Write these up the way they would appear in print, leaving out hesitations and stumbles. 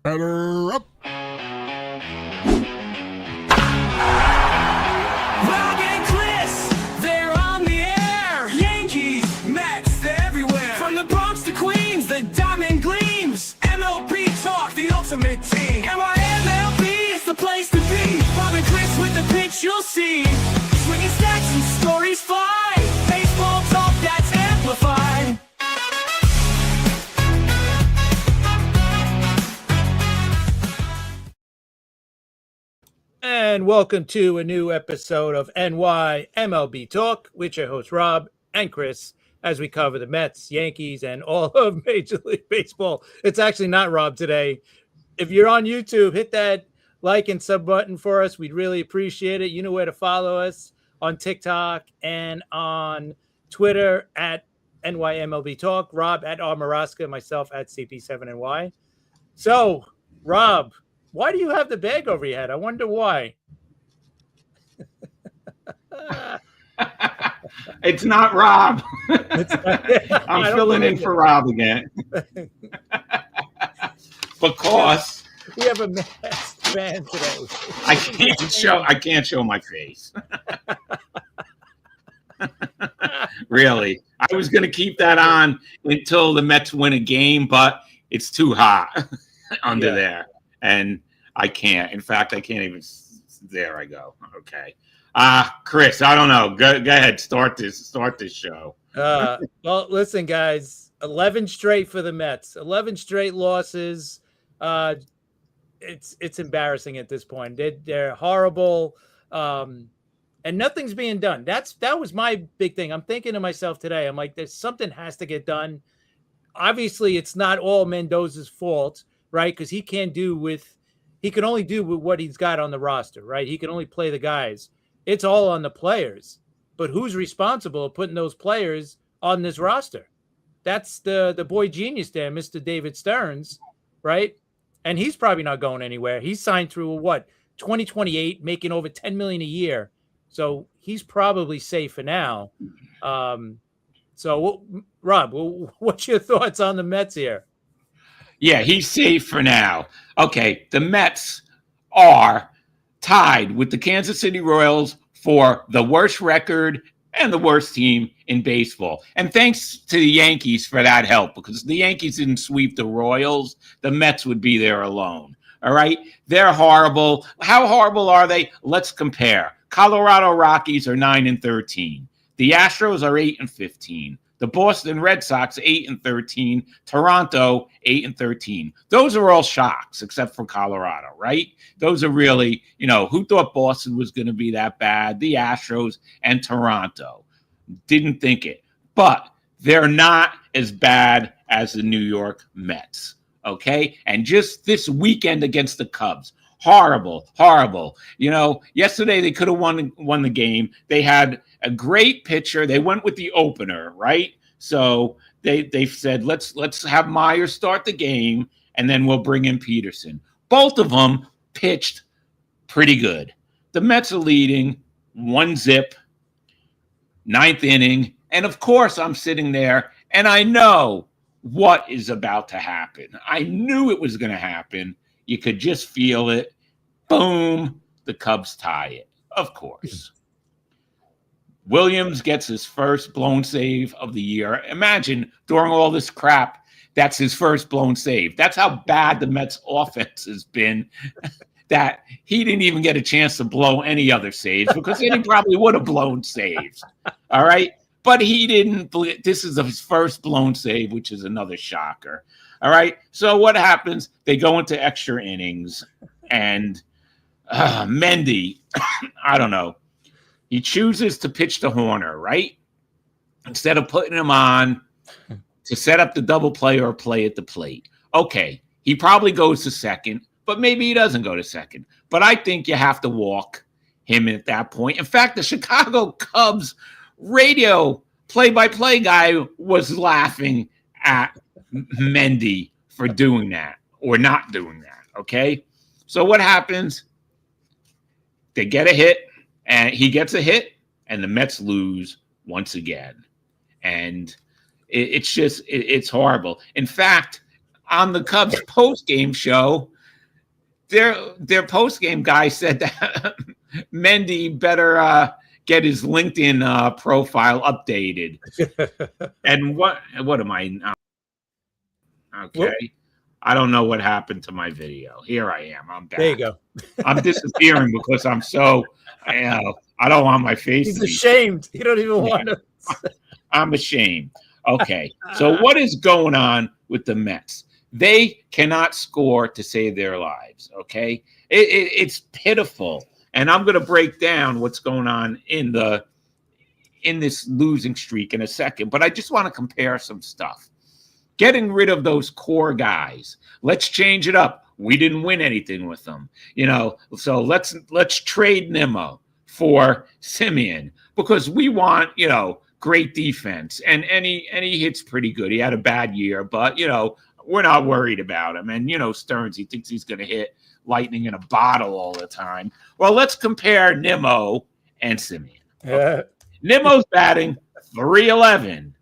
Batter up. Rob and Chris, they're on the air. Yankees, Mets, they're everywhere. From the Bronx to Queens, the diamond gleams. MLB talk, the ultimate team. MLB is the place to be. Rob and Chris with the pitch you'll see. Swinging stats and stories fly. Baseball talk that's amplified. And welcome to a new episode of NY MLB Talk with your host Rob and Chris as we cover the Mets, Yankees, and all of Major League Baseball. It's actually not Rob today. If you're on YouTube, hit that like and sub button for us. We'd really appreciate it. You know where to follow us on TikTok and on Twitter at NYMLB Talk. Rob at Armaraska, myself at CP7NY. So, Rob, why do you have the bag over your head? I wonder why. It's not Rob. I'm filling in for Rob again. Because we have a masked fan today. I can't show my face. Really. I was going to keep that on until the Mets win a game, but it's too hot under there. And I can't. In fact, I can't even. There I go. Okay. Chris, I don't know. Go ahead. Start this show. Well, listen, guys. 11 straight for the Mets. 11 straight losses. It's embarrassing at this point. They're horrible. And nothing's being done. That was my big thing. I'm thinking to myself today. I'm like, there's something has to get done. Obviously, it's not all Mendoza's fault, right? Because he can only do with what he's got on the roster, right? He can only play the guys. It's all on the players. But who's responsible for putting those players on this roster? That's the boy genius there, Mr. David Stearns, right? And he's probably not going anywhere. He's signed through 2028, making over $10 million a year. So he's probably safe for now. So, Rob, what's your thoughts on the Mets here? Yeah, he's safe for now. Okay, the Mets are tied with the Kansas City Royals for the worst record and the worst team in baseball. And thanks to the Yankees for that help, because the Yankees didn't sweep the Royals, the Mets would be there alone. All right? They're horrible. How horrible are they? Let's compare. Colorado Rockies are 9-13. The Astros are 8-15. The Boston Red Sox 8-13. Toronto 8-13. Those are all shocks except for Colorado, right? Those are really, who thought Boston was going to be that bad? The Astros and Toronto. Didn't think it. But they're not as bad as the New York Mets, okay? And just this weekend against the Cubs, horrible. Yesterday they could have won the game. They had a great pitcher. They went with the opener, right? So they said, let's have Myers start the game, and then we'll bring in Peterson. Both of them pitched pretty good. The Mets are leading 1-0, ninth inning. And of course, I'm sitting there, and I know what is about to happen. I knew it was going to happen. You could just feel it. Boom, the Cubs tie it, of course. Williams gets his first blown save of the year. Imagine, during all this crap, that's his first blown save. That's how bad the Mets offense has been, that he didn't even get a chance to blow any other saves, because then he probably would have blown saves. All right? But he didn't. This is his first blown save, which is another shocker. All right? So what happens? They go into extra innings, and Mendy, I don't know. He chooses to pitch to Horner, right? Instead of putting him on to set up the double play or play at the plate. Okay, he probably goes to second, but maybe he doesn't go to second. But I think you have to walk him at that point. In fact, the Chicago Cubs radio play-by-play guy was laughing at Mendy for doing that or not doing that, okay? So what happens? They get a hit, and he gets a hit, and the Mets lose once again. And it's horrible. In fact, on the Cubs post-game show, their post-game guy said that Mendy better get his LinkedIn profile updated. And what am I? Okay. Whoop. I don't know what happened to my video. Here I am. I'm back. There you go. I'm disappearing because I'm so, I don't want my face He's to be. ashamed. You don't even want to. I'm ashamed. Okay. So what is going on with the Mets? They cannot score to save their lives. Okay. It's pitiful. And I'm going to break down what's going on in this losing streak in a second. But I just want to compare some stuff. Getting rid of those core guys. Let's change it up. We didn't win anything with them, so let's trade Nimmo for Simeon because we want, great defense. And he hits pretty good. He had a bad year, but we're not worried about him. And Stearns, he thinks he's going to hit lightning in a bottle all the time. Well, let's compare Nimmo and Simeon. Okay. Nimmo's batting .311.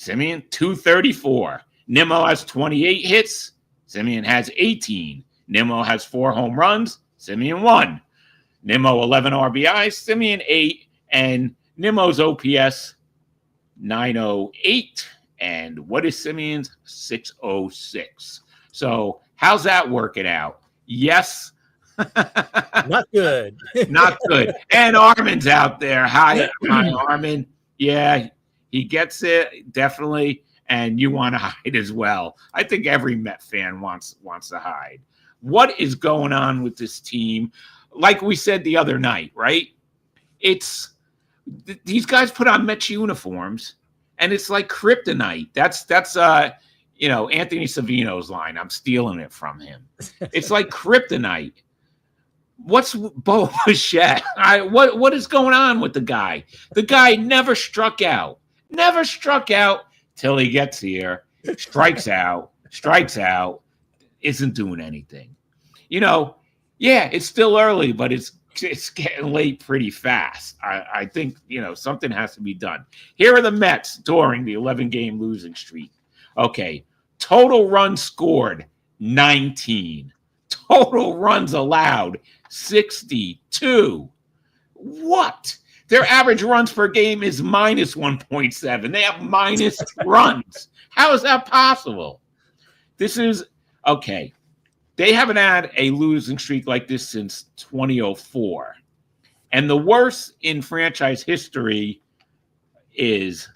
Simeon, 234. Nimmo has 28 hits. Simeon has 18. Nimmo has 4 home runs. Simeon 1. Nimmo 11 RBIs. Simeon 8. And Nimmo's OPS 908. And what is Simeon's? 606. So how's that working out? Yes. Not good. Not good. And Armin's out there. Hi, Armin. Yeah. He gets it, definitely, and you want to hide as well. I think every Met fan wants to hide. What is going on with this team? Like we said the other night, right? It's these guys put on Mets uniforms, and it's like kryptonite. That's Anthony Savino's line. I'm stealing it from him. It's like kryptonite. What's Bo Bichette? What is going on with the guy? The guy never struck out. Never struck out till he gets here, strikes out, isn't doing anything. It's still early, but it's getting late pretty fast. I think, something has to be done. Here are the Mets during the 11-game losing streak. Okay, total runs scored, 19. Total runs allowed, 62. What? Their average runs per game is minus 1.7. They have minus runs. How is that possible? This is okay. They haven't had a losing streak like this since 2004. And the worst in franchise history is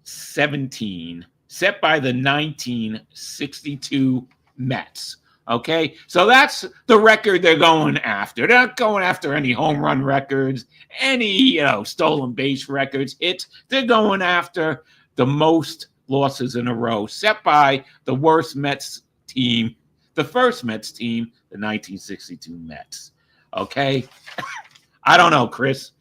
17, set by the 1962 Mets. Okay, so that's the record they're going after. They're not going after any home run records, any stolen base records, hits. They're going after the most losses in a row, set by the worst Mets team, the first Mets team, the 1962 Mets. Okay, I don't know, Chris.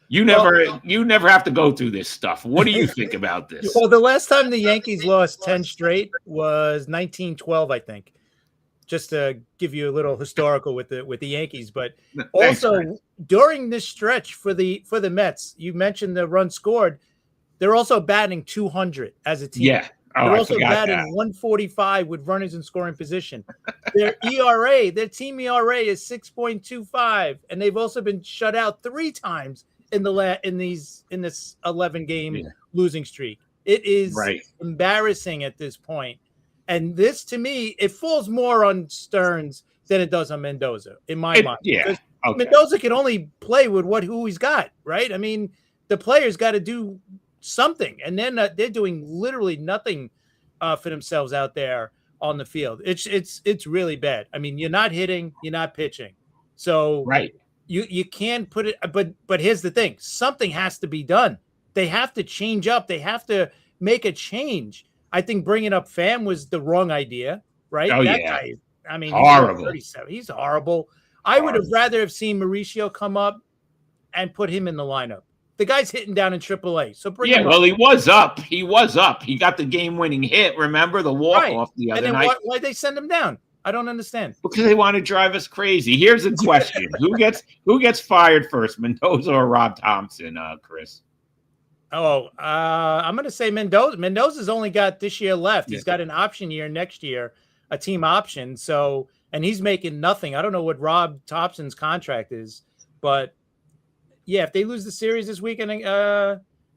You never have to go through this stuff. What do you think about this? Well, the last time the Yankees lost 10 straight was 1912, I think. Just to give you a little historical with the Yankees, but also during this stretch for the Mets, you mentioned the run scored. They're also batting 200 as a team. Yeah, they're also batting 145 with runners in scoring position. Their ERA, their team ERA is 6.25, and they've also been shut out 3 times in this 11-game losing streak. It is embarrassing at this point. And this, to me, it falls more on Stearns than it does on Mendoza, in my mind. Yeah, okay. Mendoza can only play with who he's got, right? I mean, the players got to do something, and then they're doing literally nothing for themselves out there on the field. It's really bad. I mean, you're not hitting, you're not pitching, so you can't put it. But here's the thing: something has to be done. They have to change up. They have to make a change. I think bringing up Pham was the wrong idea, right? Oh, that yeah. guy, I mean, horrible. He's 37. He's horrible. I would have rather have seen Mauricio come up and put him in the lineup. The guy's hitting down in AAA. So bring him up. Well, he was up. He got the game-winning hit. Remember the walk-off the other night? Why'd they send him down? I don't understand. Because they want to drive us crazy. Here's a question: Who gets fired first, Mendoza or Rob Thompson, Chris? I'm going to say Mendoza. Mendoza's only got this year left. Yeah. He's got an option year next year, a team option. So, and he's making nothing. I don't know what Rob Thompson's contract is, but yeah, if they lose the series this weekend,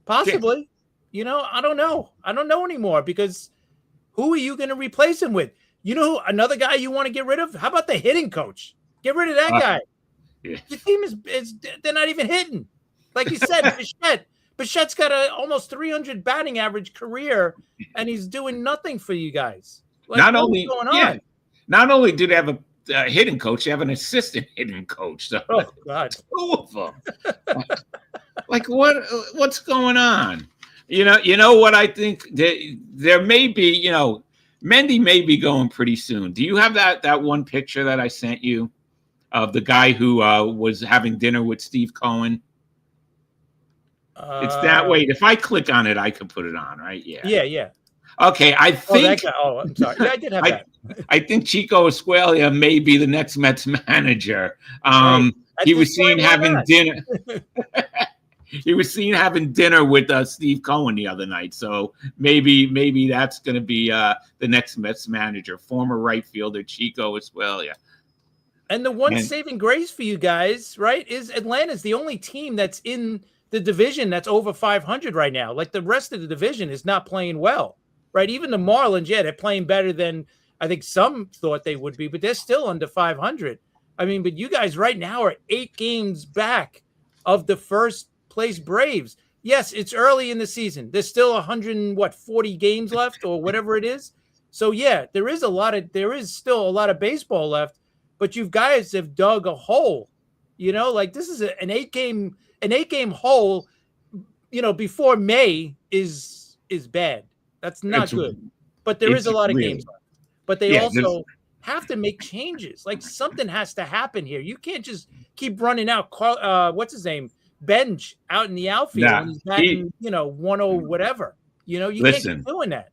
possibly. You know, I don't know. I don't know anymore because who are you going to replace him with? You know, another guy you want to get rid of? How about the hitting coach? Get rid of that guy. Yeah. The team is they're not even hitting. Like you said, Bichette's got a almost 300 batting average career, and he's doing nothing for you guys. Like, Not what's only going yeah, on? not only do they have a hitting coach, they have an assistant hitting coach. So Oh God. two of them. Like what's going on? You know what I think there may be. Mendy may be going pretty soon. Do you have that one picture that I sent you of the guy who was having dinner with Steve Cohen? It's that way. If I click on it, I can put it on, right? Yeah. Yeah. Okay, I think. That guy. Oh, I'm sorry. Yeah, I did have that. I think Chico Escuela may be the next Mets manager. Right. He was seen having dinner. He was seen having dinner with Steve Cohen the other night. So maybe that's going to be the next Mets manager, former right fielder Chico Escuela. And the one saving grace for you guys, right, is Atlanta's the only team that's in the division that's over 500 right now. Like the rest of the division is not playing well, right? Even the Marlins, yeah, they're playing better than I think some thought they would be, but they're still under 500. I mean, but you guys right now are 8 games back of the first place Braves. Yes, it's early in the season. There's still 140 games left or whatever it is. So yeah, there is still a lot of baseball left, but you guys have dug a hole. You know, like this is an 8-game hole, before May is bad. That's not good. But there is a lot of games left. But they also have to make changes. Like something has to happen here. You can't just keep running out. What's his name? Bench out in the outfield and he's batting, 1-0 whatever. You can't keep doing that.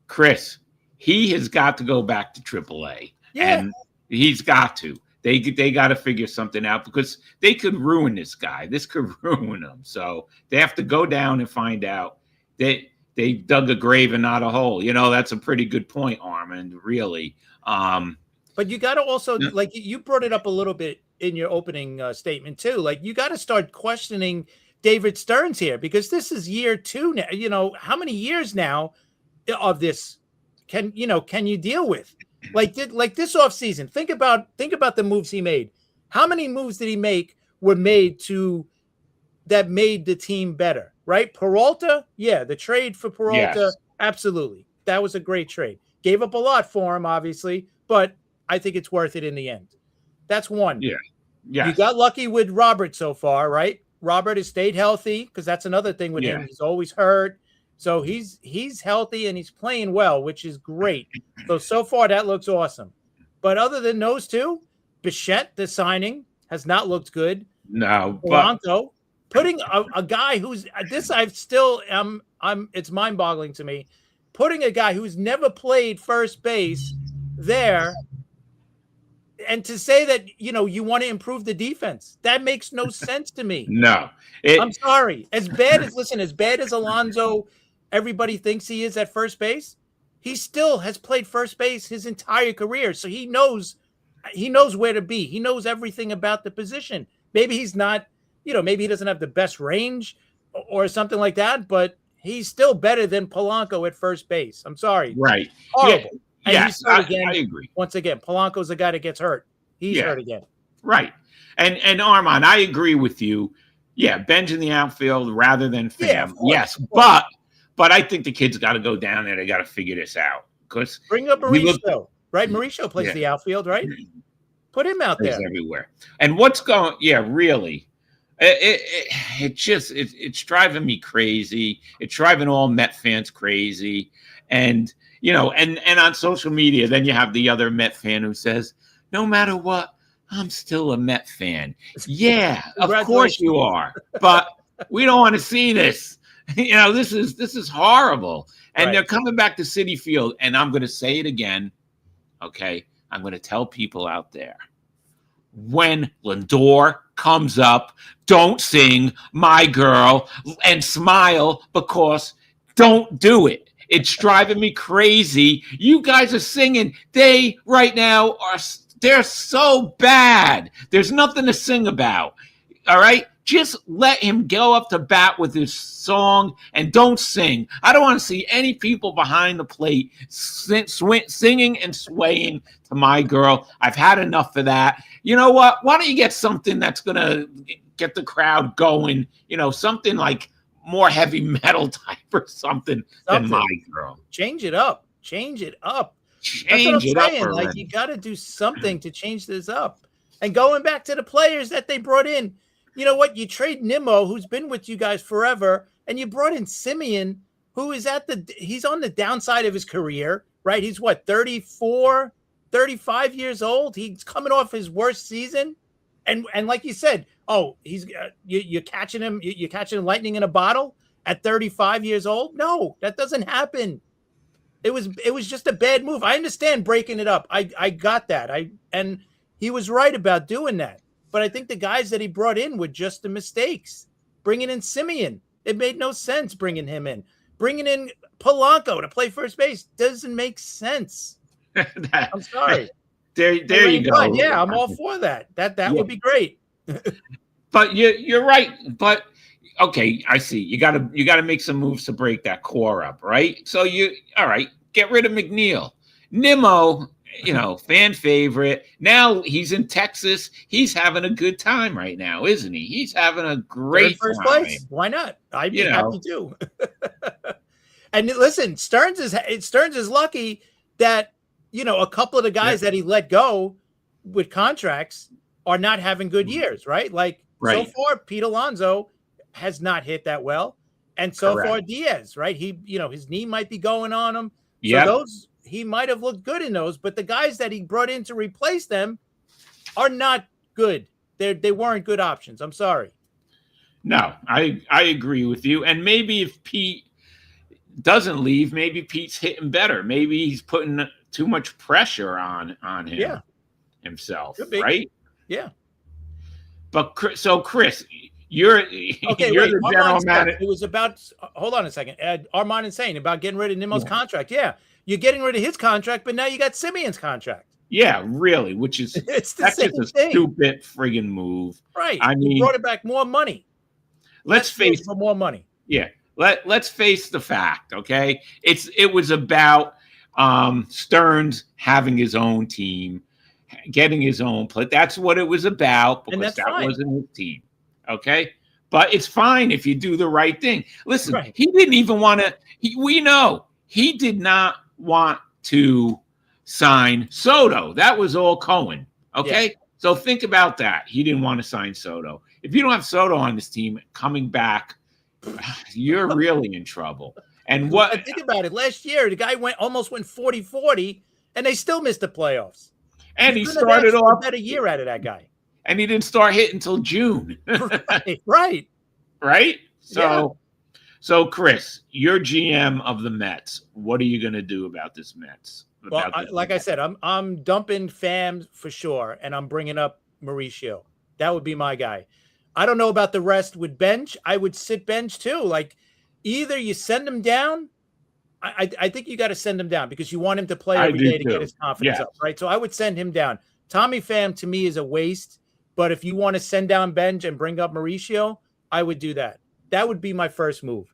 Chris, he has got to go back to AAA. Yeah. And he's got to. They got to figure something out because they could ruin this guy. This could ruin him. So they have to go down and find out. They dug a grave and not a hole. That's a pretty good point, Armand, really. But you got to also, like you brought it up a little bit in your opening statement too. Like you got to start questioning David Stearns here because this is year 2 now. How many years now of this can you deal with? Like this offseason, think about the moves he made. How many moves did he make that made the team better, right? Peralta, yeah, the trade for Peralta, yes. Absolutely. That was a great trade. Gave up a lot for him, obviously, but I think it's worth it in the end. That's one. Yeah. Yeah. You got lucky with Robert so far, right? Robert has stayed healthy because that's another thing with him. He's always hurt. So he's healthy and he's playing well, which is great. So far that looks awesome. But other than those two, Bichette, the signing, has not looked good. No, Polanco, putting a guy who's this it's mind-boggling to me. Putting a guy who's never played first base there, and to say that you want to improve the defense, that makes no sense to me. No, I'm sorry. As bad as Alonso, everybody thinks he is at first base, he still has played first base his entire career, so he knows where to be. He knows everything about the position. Maybe he's not, maybe he doesn't have the best range or something like that, but he's still better than Polanco at first base. I'm sorry. Right. Horrible. Yeah. And Yes, I agree. Once again, Polanco's the guy that gets hurt. He's hurt again. Right. And Armand, I agree with you. Yeah, Benj in the outfield rather than Pham. Yeah, of course, yes, of course. but I think the kids got to go down there. They got to figure this out. Because bring up Mauricio, right? Mauricio plays the outfield, right? Put him out there. Everywhere. And what's going? Yeah, really. It's driving me crazy. It's driving all Met fans crazy. And and on social media, then you have the other Met fan who says, "No matter what, I'm still a Met fan." Yeah, of course you are. But we don't want to see this. This is horrible. And they're coming back to Citi Field, and I'm going to say it again. Okay, I'm going to tell people out there, when Lindor comes up, don't sing My Girl and smile, because don't do it. It's driving me crazy. You guys are singing. They right now they're so bad. There's nothing to sing about. All right? Just let him go up to bat with his song and don't sing. I don't want to see any people behind the plate singing and swaying to My Girl. I've had enough of that. You know what? Why don't you get something that's going to get the crowd going? You know, something like more heavy metal type or something than My Girl. Change it up. Change it up. Change it up. Like, you got to do something to change this up. And going back to the players that they brought in, you know what? You trade Nimmo, who's been with you guys forever, and you brought in Simeon, who is he's on the downside of his career, right? He's what, 34, 35 years old? He's coming off his worst season. And like you said, he's you're catching him, you're catching lightning in a bottle at 35 years old? No, that doesn't happen. It was just a bad move. I understand breaking it up. I got that. And he was right about doing that. But I think the guys that he brought in were just the mistakes. Bringing in Simeon, it made no sense bringing him in. Bringing in Polanco to play first base doesn't make sense. I'm sorry. There you go. Yeah, I'm all for that. That would be great. But you're right. But okay, I see. You gotta make some moves to break that core up, right? So all right, get rid of McNeil. Nimmo, fan favorite. Now he's in Texas. He's having a good time right now, isn't he? He's having a great first time. Place. Why not? I'd be happy too. And listen, Stearns is lucky that a couple of the guys that he let go with contracts are not having good years, right? So far, Pete Alonso has not hit that well, and so far Diaz, right? He, his knee might be going on him. So those, he might have looked good in those, but the guys that he brought in to replace them are not good. They weren't good options. I'm sorry. No, I agree with you. And maybe if Pete doesn't leave, maybe Pete's hitting better. Maybe he's putting too much pressure on him himself, right? Yeah. But so Chris, you're the general manager. It was about, hold on a second. Armand is saying about getting rid of Nimmo's contract. Yeah. You're getting rid of his contract, but now you got Simeon's contract. Yeah, really, which is that's just a stupid friggin' move. Right. I mean, you brought it back more money. Let's face for more money. Yeah. Let's face the fact, okay? It was about Stearns having his own team, getting his own play. That's what it was about, because that wasn't his team. Okay? But it's fine if you do the right thing. Listen, he didn't even want to we know he did not want to sign Soto. That was all Cohen. Okay? Yeah. So think about that. He didn't want to sign Soto. If you don't have Soto on this team coming back, you're really in trouble. And think about it. Last year, the guy almost went 40-40, and they still missed the playoffs. And he started off a better year out of that guy. And he didn't start hitting until June. Right. So Chris, you're GM of the Mets. What are you going to do about this Mets? I said, I'm dumping Pham for sure, and I'm bringing up Mauricio. That would be my guy. I don't know about the rest with bench. I would sit bench too. Either you send him down. I think you got to send him down because you want him to play every day to get his confidence up, right? So I would send him down. Tommy Pham to me is a waste, but if you want to send down bench and bring up Mauricio, I would do that. That would be my first move.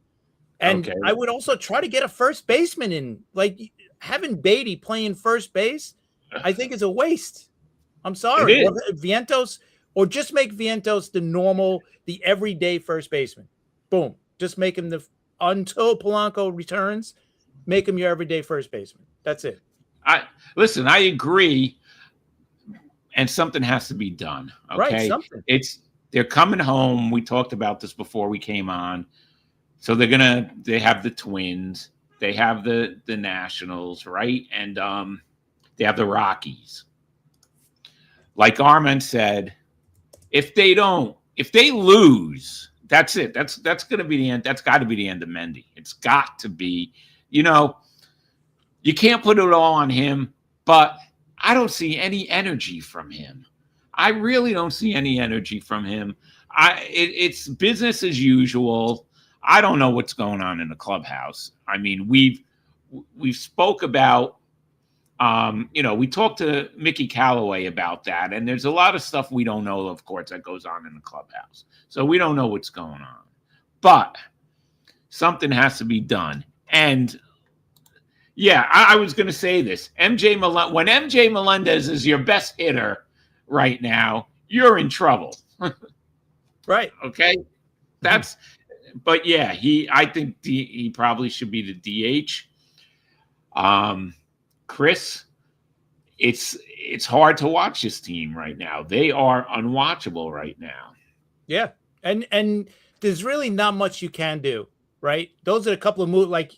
And I would also try to get a first baseman in. Having Beatty playing first base, I think is a waste. I'm sorry. Or Vientos, or just make Vientos the everyday first baseman. Boom. Just make him until Polanco returns, make him your everyday first baseman. That's it. I agree. And something has to be done. Okay. Right, something. They're coming home. We talked about this before we came on. So they have the Twins, they have the Nationals, right? And they have the Rockies. Like Armand said, if they lose, that's it. That's going to be the end. That's got to be the end of Mendy. It's got to be, you can't put it all on him, but I don't see any energy from him. I really don't see any energy from him. It's business as usual. I don't know what's going on in the clubhouse. I mean, we've spoke about, we talked to Mickey Callaway about that, and there's a lot of stuff we don't know, of course, that goes on in the clubhouse. So we don't know what's going on, but something has to be done. And yeah, I was going to say this. when MJ Melendez is your best hitter right now, you're in trouble. Right. Okay. But yeah, I think he probably should be the DH. Chris, it's hard to watch this team right now. They are unwatchable right now. Yeah. And there's really not much you can do, right? Those are a couple of moves, like,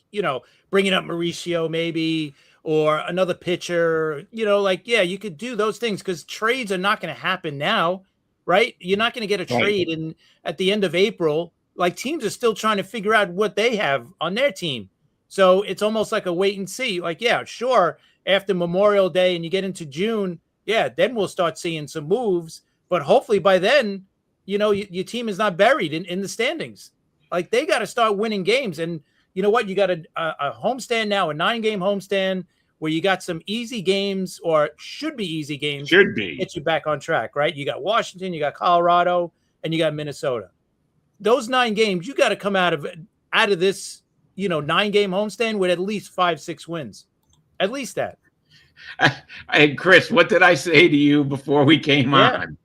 bringing up Mauricio maybe, or another pitcher, you could do those things because trades are not going to happen now, right? You're not going to get a trade at the end of April. Like, teams are still trying to figure out what they have on their team. So it's almost like a wait and see. Like, yeah, sure, after Memorial Day and you get into June, yeah, then we'll start seeing some moves. But hopefully by then, your team is not buried in the standings. Like, they got to start winning games. And you know what? You got a homestand now, a 9-game homestand where you got some easy games, or should be easy games. Should be. Get you back on track, right? You got Washington, you got Colorado, and you got Minnesota. Those 9 games, you got to come out of this, 9-game homestand with at least 5-6 wins. At least that. Hey, Chris, what did I say to you before we came on?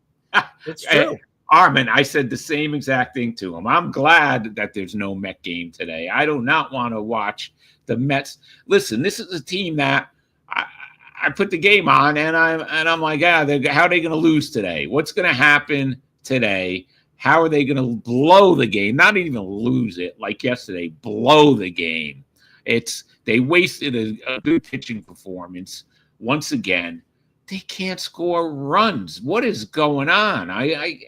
It's true. Armin, I said the same exact thing to him. I'm glad that there's no Met game today. I do not want to watch the Mets. Listen, this is a team that I put the game on, and I'm like, how are they going to lose today? What's going to happen today? How are they going to blow the game? Not even lose it like yesterday. Blow the game. They wasted a good pitching performance once again. They can't score runs. What is going on? I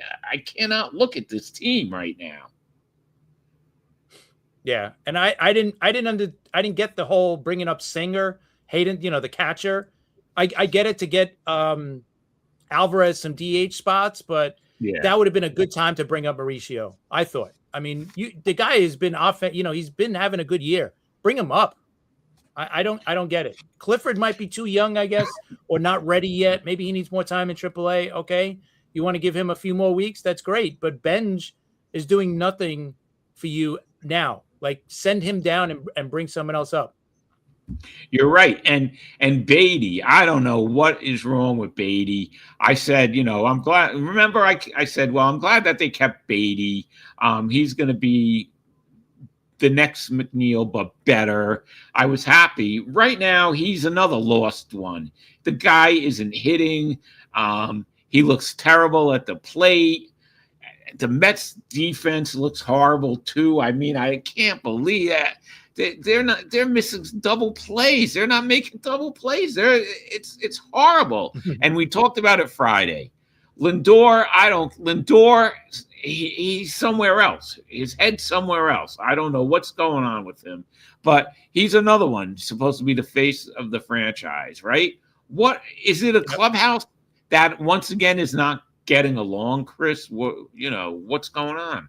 cannot look at this team right now. Yeah, and I didn't get the whole bringing up Singer, Hayden, the catcher. I get it to get Alvarez some DH spots, but that would have been a good time to bring up Mauricio, I thought. I mean, the guy has been he's been having a good year. Bring him up. I don't get it. Clifford might be too young, I guess, or not ready yet. Maybe he needs more time in AAA. Okay, you want to give him a few more weeks? That's great. But Benj is doing nothing for you now. Like, send him down and bring someone else up. You're right. And Beatty, I don't know what is wrong with Beatty. I said, I'm glad. Remember, I said, well, I'm glad that they kept Beatty. He's going to be the next McNeil, but better. I was happy. Right now, he's another lost one. The guy isn't hitting. He looks terrible at the plate. The Mets defense looks horrible too. I mean, I can't believe that. They're missing double plays. They're not making double plays. It's horrible. And we talked about it Friday. Lindor, he's somewhere else. His head's somewhere else. I don't know what's going on with him, but he's another one supposed to be the face of the franchise, right? What is it? A clubhouse that once again is not getting along, Chris? What's going on?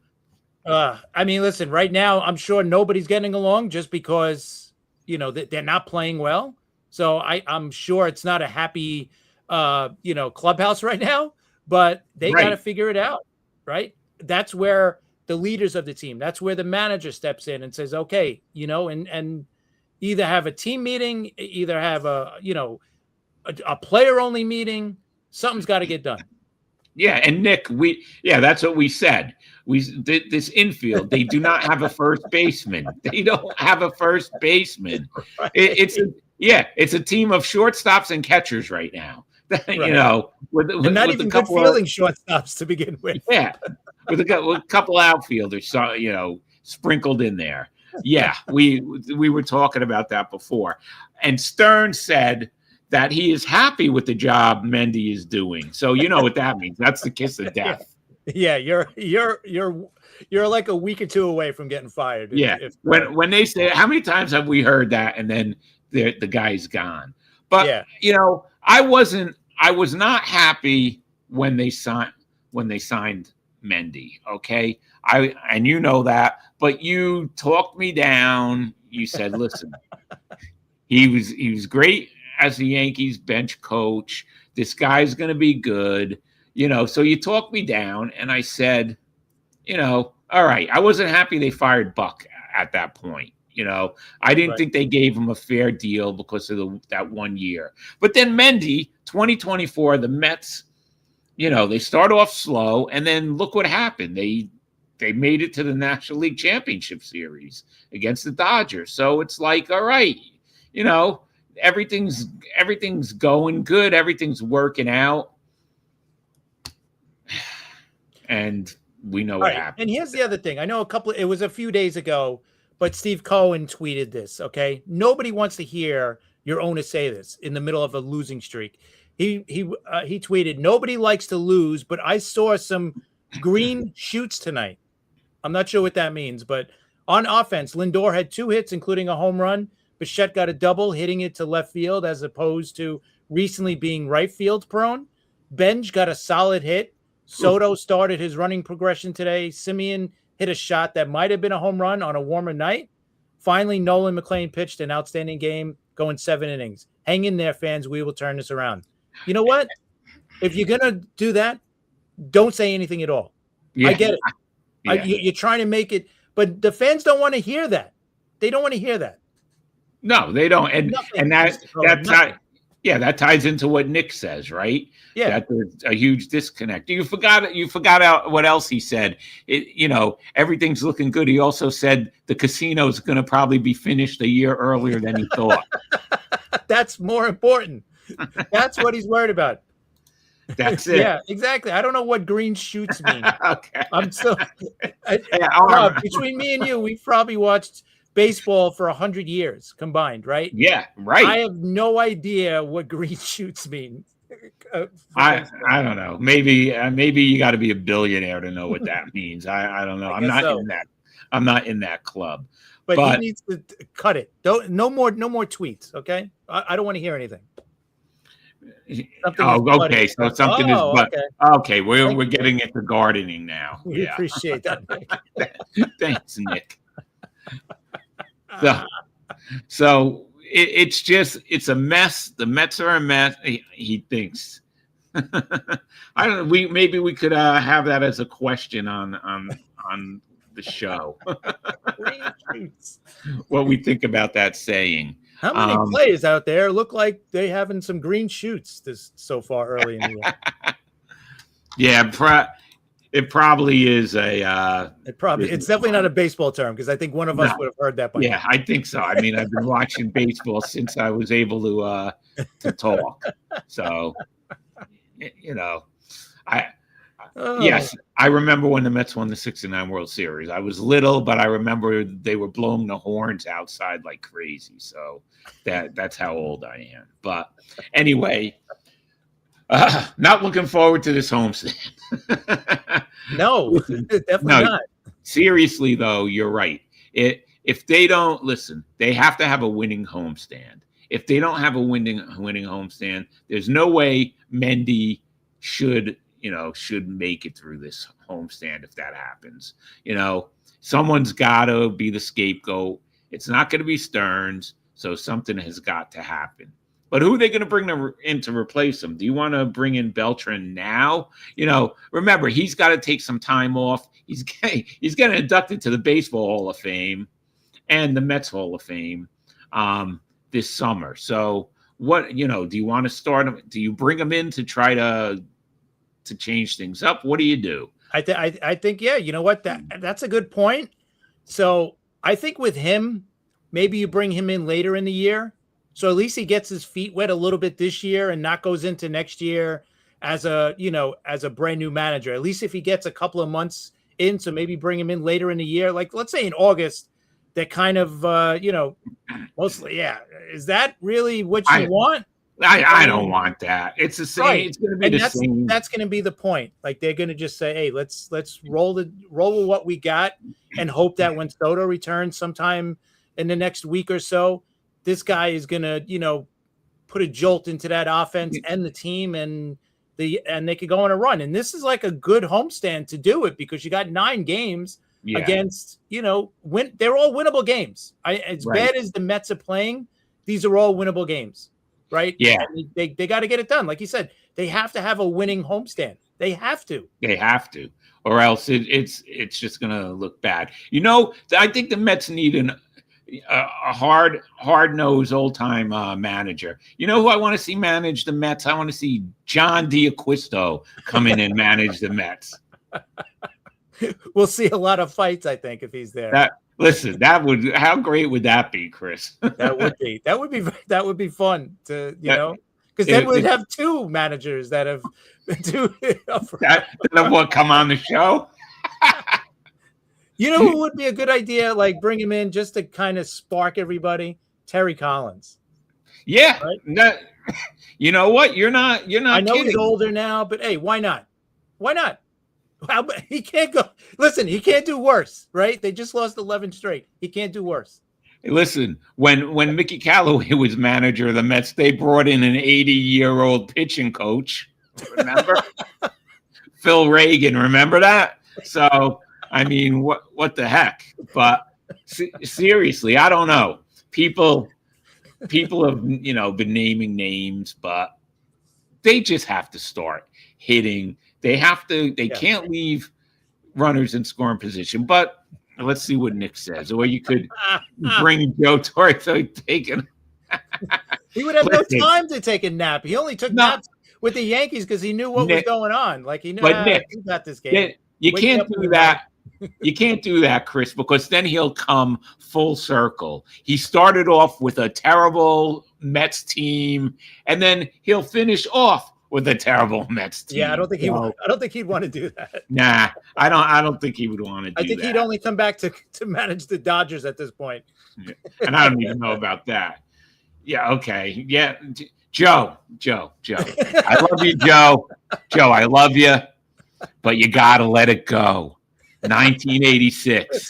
I mean, listen, right now, I'm sure nobody's getting along just because, they're not playing well. So I'm sure it's not a happy, clubhouse right now, but they got to figure it out, right? That's where the leaders of the team, that's where the manager steps in and says, okay, and either have a team meeting, either have a player only meeting. Something's got to get done. Yeah, and Nick, that's what we said. This infield, they do not have a first baseman. They don't have a first baseman. Right. It's a team of shortstops and catchers right now. Right. With not even good fielding shortstops to begin with. Yeah, with a couple outfielders, sprinkled in there. Yeah, we were talking about that before, and Stern said that he is happy with the job Mendy is doing. So you know what that means. That's the kiss of death. Yeah, you're like a week or two away from getting fired. Yeah. When they say, how many times have we heard that, and then the guy's gone? But I was not happy when they signed Mendy. Okay, and you know that, but you talked me down. You said, "Listen, he was great as the Yankees bench coach. This guy's going to be good." So you talked me down, and I said, all right. I wasn't happy they fired Buck at that point. I didn't Right. think they gave him a fair deal because of that 1 year. But then Mendy, 2024, the Mets, they start off slow, and then look what happened. They made it to the National League Championship Series against the Dodgers. So it's like, all right, everything's going good, everything's working out, and we know All what right. happened. And here's the other thing. I know it was a few days ago, but Steve Cohen tweeted this. Okay. Nobody wants to hear your owner say this in the middle of a losing streak. He tweeted, "Nobody likes to lose, but I saw some green shoots tonight." I'm not sure what that means, but on offense, Lindor had 2 hits, including a home run. Bichette got a double, hitting it to left field as opposed to recently being right field prone. Benj got a solid hit. Soto started his running progression today. Simeon hit a shot that might have been a home run on a warmer night. Finally, Nolan McLean pitched an outstanding game, going 7 innings. Hang in there, fans. We will turn this around. You know what? If you're going to do that, don't say anything at all. Yeah. I get it. Yeah. You're trying to make it, but the fans don't want to hear that. They don't want to hear that. No, they don't. And that ties into what Nick says, right? Yeah. That there's a huge disconnect. You forgot what else he said. Everything's looking good. He also said the casino's going to probably be finished a year earlier than he thought. That's more important. That's what he's worried about. That's it. Yeah, exactly. I don't know what green shoots mean. Okay. I'm so Rob, between me and you, we've probably watched baseball for 100 years combined, right? Yeah, right. I have no idea what green shoots mean. I don't know. Maybe you got to be a billionaire to know what that means. I don't know. I'm not in that club. But he needs to cut it. No more tweets. Okay, I don't want to hear anything. Okay. So something is. But okay, we're Thank getting into gardening now. We appreciate that, Nick. Thanks, Nick. So it's a mess. The Mets are a mess. He thinks. I don't know. Maybe we could have that as a question on the show. What we think about that saying. How many players out there look like they having some green shoots so far early in the year? Yeah, it probably is a. It's definitely not a baseball term because I think one of us would have heard that by now. Yeah, I think so. I mean, I've been watching baseball since I was able to talk. So, yes, I remember when the Mets won the '69 World Series. I was little, but I remember they were blowing the horns outside like crazy. So that's how old I am. But anyway, not looking forward to this homestand. No, definitely not. Seriously, though, you're right. If they don't listen, they have to have a winning homestand. If they don't have a winning homestand, there's no way Mendy should make it through this homestand if that happens. Someone's got to be the scapegoat. It's not going to be Stearns, so something has got to happen. But who are they going to bring in to replace him? Do you want to bring in Beltran now? Remember, he's got to take some time off. He's getting inducted to the Baseball Hall of Fame and the Mets Hall of Fame this summer. So what, do you want to start him? Do you bring him in to try to change things up? What do you do? I think, yeah, you know what? That's a good point. So I think with him, maybe you bring him in later in the year. So at least he gets his feet wet a little bit this year and not goes into next year as a brand new manager. At least if he gets a couple of months in, so maybe bring him in later in the year. Like, let's say in August, that kind of, mostly, yeah. Is that really what you want? I don't want that. It's the same. Right. It's going to be the same. That's going to be the point. Like they're going to just say, "Hey, let's roll with what we got and hope that when Soto returns sometime in the next week or so, this guy is going to, put a jolt into that offense and the team, and and they could go on a run. And this is like a good homestand to do it because you got 9 games against, they're all winnable games. As bad as the Mets are playing, these are all winnable games, right? Yeah. And they got to get it done. Like you said, they have to have a winning homestand. They have to. Or else it's just going to look bad. I think the Mets need a hard-nosed old-time manager. You know who I want to see manage the Mets? I want to see John D'Acquisto come in and manage the Mets. We'll see a lot of fights, I think, if he's there. How great would that be, Chris? That would be fun to, because then we'd have 2 managers that have come on the show. You know who would be a good idea? Like bring him in just to kind of spark everybody. Terry Collins. Yeah. Right? You know what? You're not. I know kidding. He's older now, but hey, why not? Why not? He can't go. Listen, he can't do worse, right? They just lost 11 straight. He can't do worse. Hey, listen, when Mickey Callaway was manager of the Mets, they brought in an 80-year-old pitching coach. Remember? Phil Reagan. Remember that? So. I mean, what the heck? But seriously, I don't know. People have been naming names, but they just have to start hitting. They have to. They can't leave runners in scoring position. But let's see what Nick says. Or you could bring Joe Torre so taking. He would have no time to take a nap. He only took naps with the Yankees because he knew what was going on. Like he knew. But Nick, he got this game. You can't do that. You can't do that, Chris, because then he'll come full circle. He started off with a terrible Mets team, and then he'll finish off with a terrible Mets team. Yeah, I don't think he'd want to do that. Nah, I don't think he would want to do that. I think he'd only come back to manage the Dodgers at this point. And I don't even know about that. Yeah, okay. Yeah, Joe. I love you, Joe. Joe, I love you, but you got to let it go. 1986 is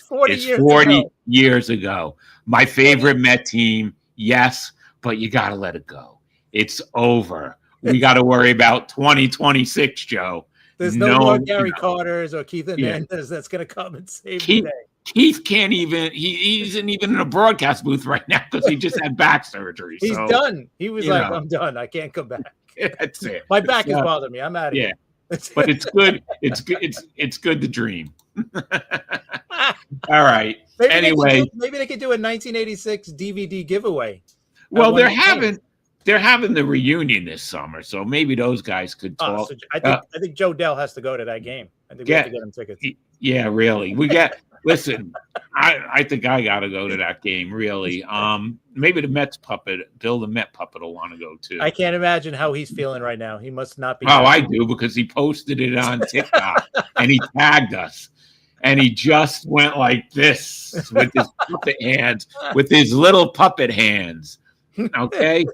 40 years ago. My favorite Met team, yes, but you got to let it go. It's over. We got to worry about 2026, Joe. There's no more Gary Carters or Keith Hernandez that's going to come and save the day. Keith can't even. He isn't even in a broadcast booth right now because he just had back surgery. He's done. He was like, "I'm done. I can't come back." That's it. My back is bothering me. I'm out of here. But it's good. It's good. It's good to dream. All right. Maybe they could do a 1986 DVD giveaway. Well, they're having the reunion this summer, so maybe those guys could talk. So I think Joe Dell has to go to that game. I think we have to get him tickets. Yeah, really. Listen, I think I got to go to that game. Really. Maybe the Mets puppet, Bill the Met puppet, will want to go too. I can't imagine how he's feeling right now. He must not be. Oh, I do, because he posted it on TikTok and he tagged us. And he just went like this with his puppet hands, with his little puppet hands. Okay.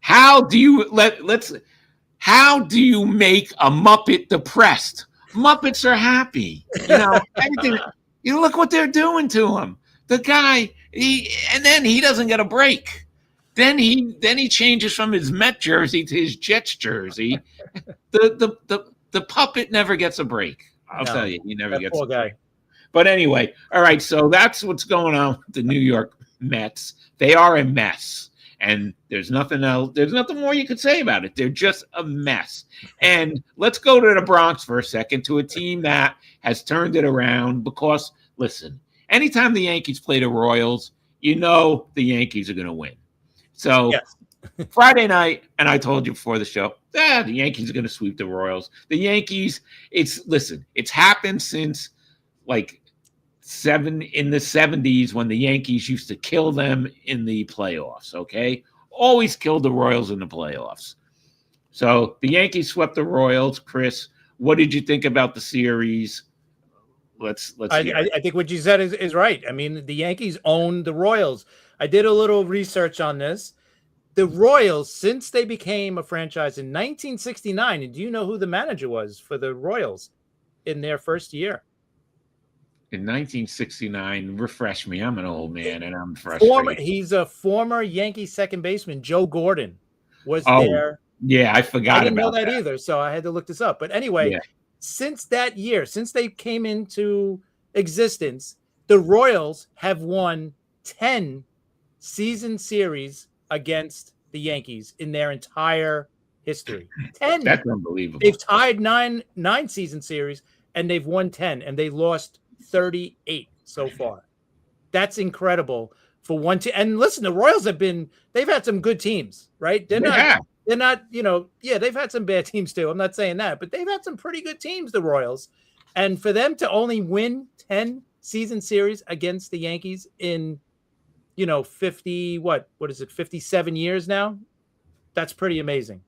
How do you how do you make a Muppet depressed? Muppets are happy. Everything. Look what they're doing to him. The guy, and then he doesn't get a break. Then he changes from his Met jersey to his Jets jersey. The puppet never gets a break. I'll tell you, he never gets a break. But anyway, all right, so that's what's going on with the New York Mets. They are a mess. And there's nothing else. There's nothing more you could say about it. They're just a mess. And let's go to the Bronx for a second, to a team that has turned it around. Because, listen, anytime the Yankees play the Royals, the Yankees are going to win. So Friday night, and I told you before the show, the Yankees are going to sweep the Royals. The Yankees, it's happened since like in the 70s when the Yankees used to kill them in the playoffs, okay? Always killed the Royals in the playoffs. So the Yankees swept the Royals. Chris, what did you think about the series? Let's I think what you said is right. I mean, the Yankees own the Royals. I did a little research on this. The Royals, since they became a franchise in 1969, and do you know who the manager was for the Royals in their first year? In 1969, refresh me. I'm an old man and I'm frustrated. He's a former Yankee second baseman. Joe Gordon was there Yeah, I I forgot didn't know about that that. either, so I had to look this up. But anyway, Yeah. since that year, since they came into existence, the Royals have won 10 season series against the Yankees in their entire history. 10. That's unbelievable. They've tied nine season series and they've won 10 and they lost 38 so far. That's incredible for one team. And listen, the Royals they've had some good teams, right? They have. They're not, yeah, they've had some bad teams too. I'm not saying that, but they've had some pretty good teams, the Royals. And for them to only win 10 season series against the Yankees in, 50, what is it, 57 years now? That's pretty amazing.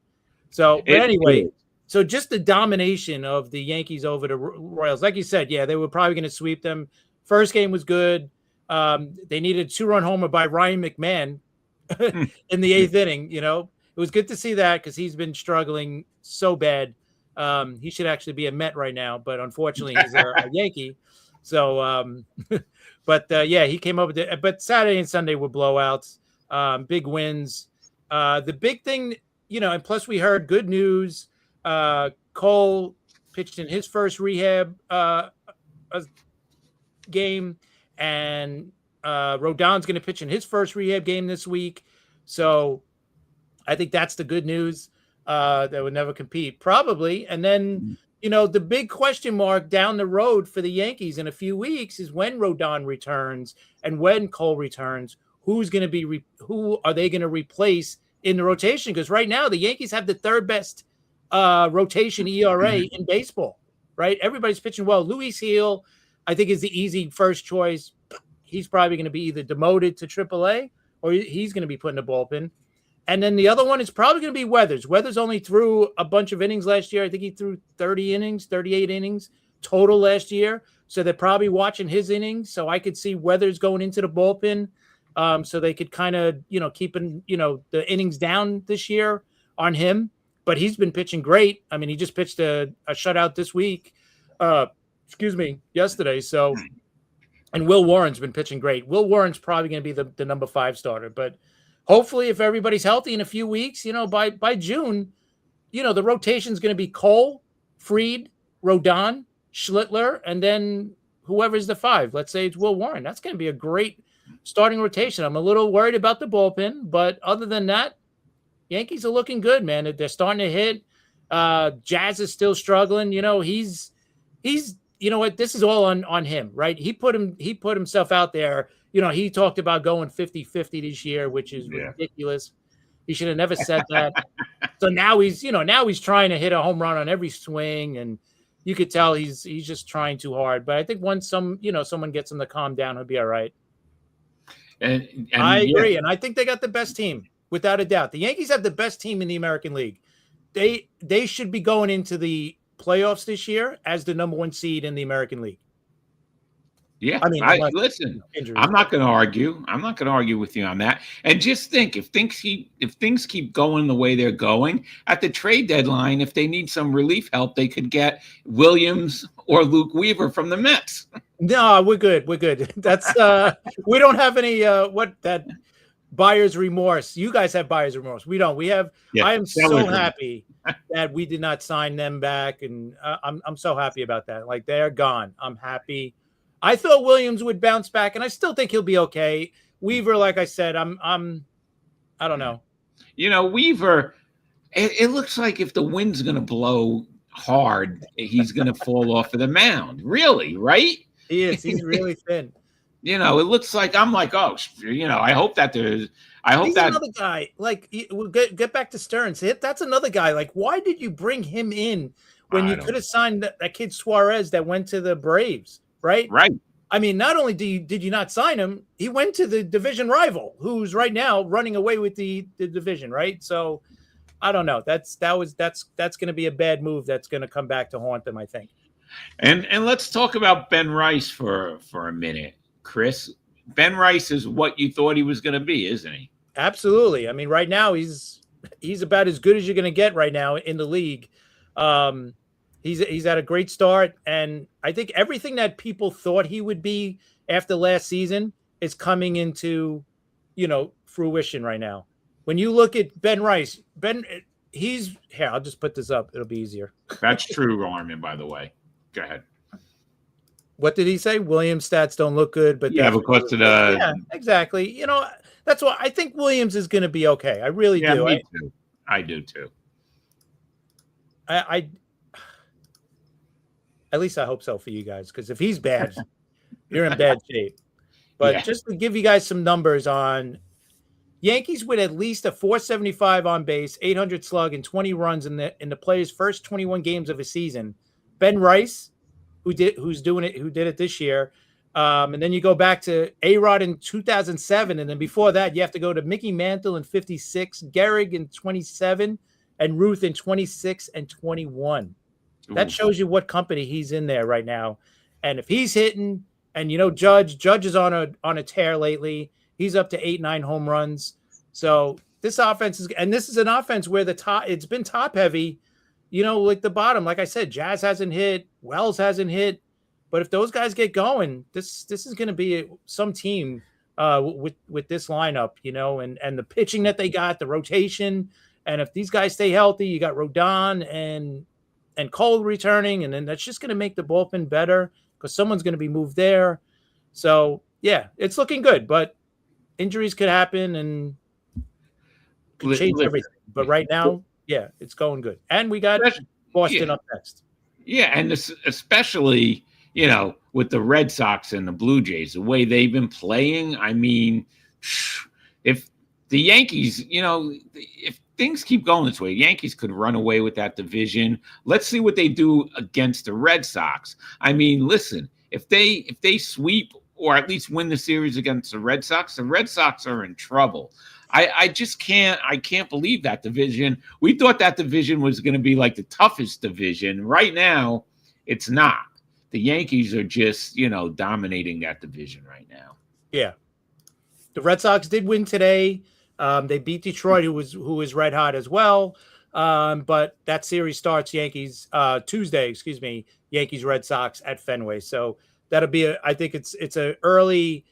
So, but It anyway, is. so just the domination of the Yankees over the Royals. Like you said, yeah, they were probably going to sweep them. First game was good. They needed a 2-run homer by Ryan McMahon in the eighth inning. It was good to see that because he's been struggling so bad. He should actually be a Met right now, but unfortunately, he's a Yankee. So, yeah, he came up with it. But Saturday and Sunday were blowouts, big wins. The big thing, and plus we heard good news. Cole pitched in his first rehab game, and Rodon's going to pitch in his first rehab game this week. So I think that's the good news. That would never compete, probably. And then, the big question mark down the road for the Yankees in a few weeks is when Rodon returns and when Cole returns. Who are they going to replace in the rotation? Because right now the Yankees have the third best rotation ERA in baseball, right? Everybody's pitching well. Luis Gil, I think, is the easy first choice. He's probably going to be either demoted to AAA or he's going to be put in the bullpen. And then the other one is probably going to be Weathers. Weathers only threw a bunch of innings last year. I think he threw 38 innings total last year. So they're probably watching his innings. So I could see Weathers going into the bullpen. So they could kind of, keeping, the innings down this year on him. But he's been pitching great. I mean, he just pitched a shutout this week. Yesterday. So, and Will Warren's been pitching great. Will Warren's probably going to be the number 5 starter. But hopefully, if everybody's healthy in a few weeks, by June, the rotation's going to be Cole, Fried, Rodon, Schlittler, and then whoever's the 5. Let's say it's Will Warren. That's going to be a great starting rotation. I'm a little worried about the bullpen, but other than that, Yankees are looking good, man. They're starting to hit. Jazz is still struggling. He's you know what? This is all on him, right? He put himself out there. He talked about going 50-50 this year, which is ridiculous. He should have never said that. So now he's trying to hit a home run on every swing, and you could tell he's just trying too hard. But I think once someone gets him to calm down, he'll be all right. And I agree, and I think they got the best team without a doubt. The Yankees have the best team in the American League. They should be going into the playoffs this year as the number 1 seed in the American League. Yeah, I mean, listen. I'm not going to argue. I'm not going to argue with you on that. And just think, if things keep going the way they're going at the trade deadline, if they need some relief help, they could get Williams or Luke Weaver from the Mets. No, we're good. We're good. That's we don't have any that buyer's remorse. You guys have buyer's remorse. We don't. We have. Yeah, I am so happy that we did not sign them back, and I'm so happy about that. Like, they're gone. I'm happy. I thought Williams would bounce back, and I still think he'll be okay. Weaver, like I said, I don't know. Weaver. It looks like if the wind's going to blow hard, he's going to fall off of the mound. Really, right? He is. He's really thin. It looks like I'm like, oh, I hope that there's. He's another guy. Like, we'll get back to Stearns. That's another guy. Like, why did you bring him in when you could have signed that kid Suarez that went to the Braves, right? Right. I mean, not only did you not sign him, he went to the division rival, who's right now running away with the division, right? So, I don't know. That's going to be a bad move. That's going to come back to haunt them, I think. And let's talk about Ben Rice for a minute, Chris. Ben Rice is what you thought he was going to be, isn't he? Absolutely. I mean, right now he's about as good as you're going to get right now in the league. He's had a great start, and I think everything that people thought he would be after last season is coming into, fruition right now. When you look at Ben Rice, he's here. I'll just put this up. It'll be easier. That's true, Armin, by the way. Go ahead. What did he say? Williams stats don't look good, but Yeah, because of the yeah, exactly. You know, that's why I think Williams is going to be okay. I really do. me too. I do too. I at least I hope so for you guys, because if he's bad, you're in bad shape. But just to give you guys some numbers on Yankees with at least a 475 on base, 800 slug, and 20 runs in the player's first 21 games of a season. Ben Rice, who did it this year. And then you go back to A-Rod in 2007. And then before that, you have to go to Mickey Mantle in 56, Gehrig in 27, and Ruth in 26 and 21. That shows you what company he's in there right now. And if he's hitting, and Judge is on a tear lately. He's up to 8-9 home runs. So this offense this is an offense where it's been top heavy, like the bottom. Like I said, Jazz hasn't hit, Wells hasn't hit. But if those guys get going, this is going to be some team with this lineup, and the pitching that they got, the rotation. And if these guys stay healthy, you got Rodon and Cole returning, and then that's just going to make the bullpen better because someone's going to be moved there. So, yeah, it's looking good, but injuries could happen and could change everything. But right now, yeah, it's going good. And we got Boston up next. Yeah, and especially, with the Red Sox and the Blue Jays, the way they've been playing, I mean, if the Yankees, if things keep going this way, Yankees could run away with that division. Let's see what they do against the Red Sox. I mean, listen, if they sweep or at least win the series against the Red Sox are in trouble. I just can't believe that division. We thought that division was going to be like the toughest division. Right now, it's not. The Yankees are just, dominating that division right now. Yeah. The Red Sox did win today. They beat Detroit, who was red hot as well. But that series starts Tuesday, Yankees Red Sox at Fenway. So that'll be I think it's an early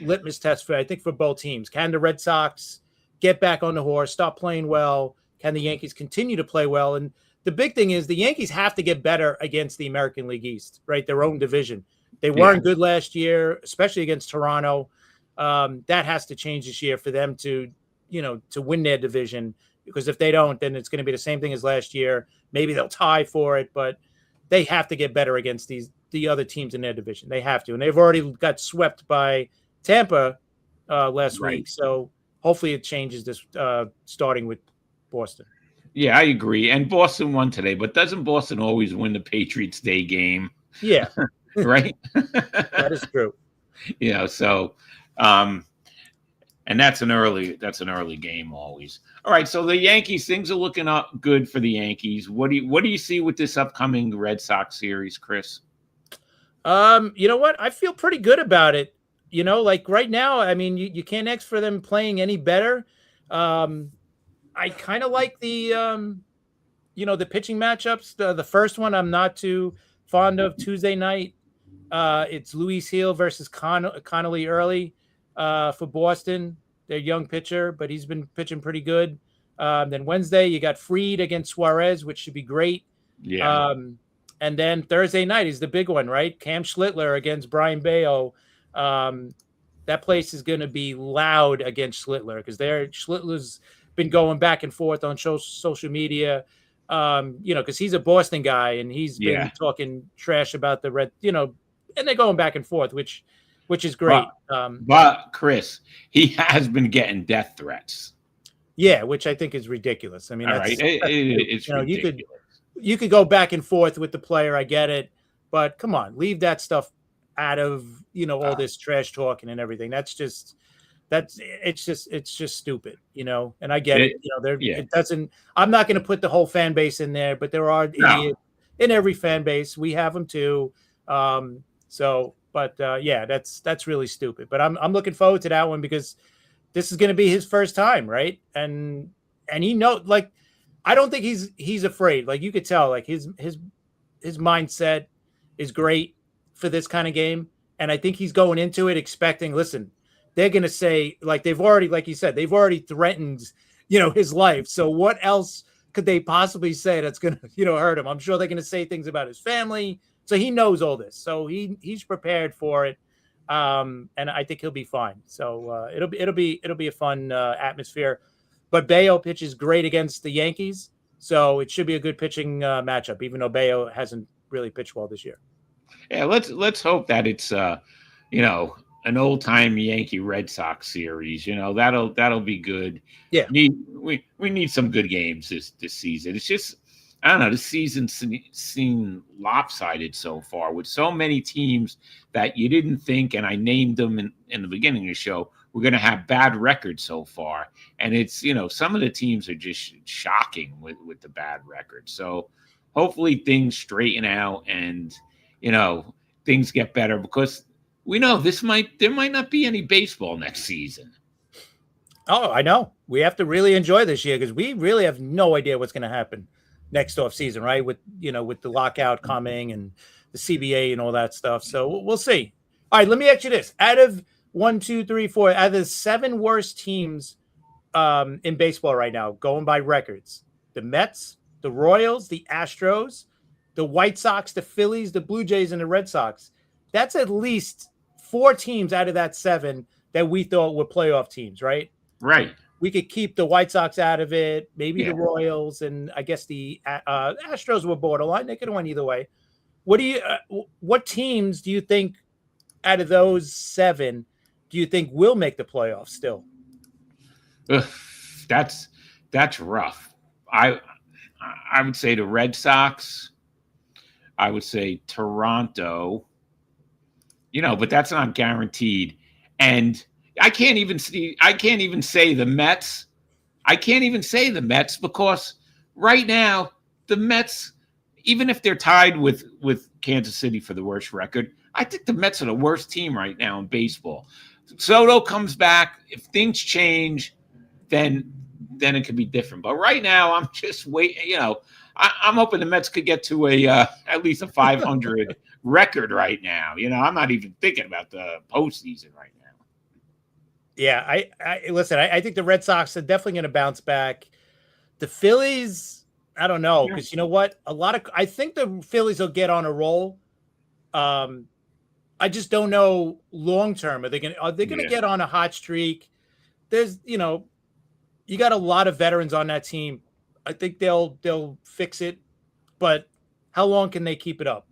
litmus test for both teams. Can the Red Sox get back on the horse, stop playing well? Can the Yankees continue to play well? And the big thing is the Yankees have to get better against the American League East, right? Their own division. They weren't good last year, especially against Toronto. That has to change this year for them to win their division, because if they don't, then it's going to be the same thing as last year. Maybe they'll tie for it, but they have to get better against the other teams in their division. They have to, and they've already got swept by Tampa last week. So hopefully it changes this starting with Boston. Yeah, I agree. And Boston won today, but doesn't Boston always win the Patriots Day game? Yeah. Right? That is true. So and that's an early game always. All right, so the Yankees, things are looking up good for the Yankees. What do you see with this upcoming Red Sox series, Chris? You know what? I feel pretty good about it. Like right now, I mean, you can't ask for them playing any better. I kind of like the the pitching matchups. The first one I'm not too fond of. Tuesday night, it's Luis Hill versus Connolly early for Boston. Their young pitcher, but he's been pitching pretty good. Then Wednesday, you got Fried against Suarez, which should be great. Yeah. And then Thursday night is the big one, right? Cam Schlittler against Brian Bayo. That place is going to be loud against Schlittler because Schlittler's been going back and forth on social media, because he's a Boston guy and he's been talking trash about the Red, and they're going back and forth, which is great. But Chris, he has been getting death threats. Yeah, which I think is ridiculous. I mean, it's ridiculous. You could go back and forth with the player. I get it, but come on, leave that stuff out of all this trash talking and everything. It's just stupid, and I get it. It doesn't. I'm not going to put the whole fan base in there, but there are idiots in every fan base. We have them too. That's really stupid. But I'm looking forward to that one because this is going to be his first time, right? And I don't think he's afraid. Like you could tell, like his mindset is great for this kind of game, and I think he's going into it expecting. Listen, they're going to say, like they've already, like you said, they've already threatened his life. So what else could they possibly say that's going to, hurt him? I'm sure they're going to say things about his family. So he knows all this. So he's prepared for it. And I think he'll be fine. So it'll be a fun atmosphere. But Bayo pitches great against the Yankees, so it should be a good pitching matchup. Even though Bayo hasn't really pitched well this year. Yeah, let's hope that it's an old time Yankee Red Sox series. That'll be good. Yeah, we need some good games this season. It's just, I don't know, this season's seemed lopsided so far with so many teams that you didn't think, and I named them in the beginning of the show, we're going to have bad records so far. And it's, some of the teams are just shocking with the bad records. So hopefully things straighten out and, things get better, because we know there might not be any baseball next season. Oh, I know. We have to really enjoy this year because we really have no idea what's going to happen next off season, right? With the lockout coming and the CBA and all that stuff. So we'll see. All right, let me ask you this: out of 1, 2, 3, 4, out of the 7 worst teams in baseball right now, going by records, the Mets, the Royals, the Astros, the White Sox, the Phillies, the Blue Jays, and the Red Sox. That's at least 4 teams out of that 7 that we thought were playoff teams, right? Right. We could keep the White Sox out of it, maybe the Royals, and I guess the Astros were borderline. They could have went either way. What teams do you think out of those 7 do you think will make the playoffs still? Ugh, that's rough. I would say the Red Sox. I would say Toronto. But that's not guaranteed. And I can't even say the Mets. I can't even say the Mets because right now the Mets, even if they're tied with Kansas City for the worst record, I think the Mets are the worst team right now in baseball. Soto comes back. If things change, then it could be different. But right now, I'm just waiting. I'm hoping the Mets could get to at least a 500 record right now. I'm not even thinking about the postseason right now. Yeah, I listen. I think the Red Sox are definitely going to bounce back. The Phillies, I don't know, because you know what? I think the Phillies will get on a roll. I just don't know long term. Are they going to get on a hot streak? There's, you got a lot of veterans on that team. I think they'll fix it, but how long can they keep it up?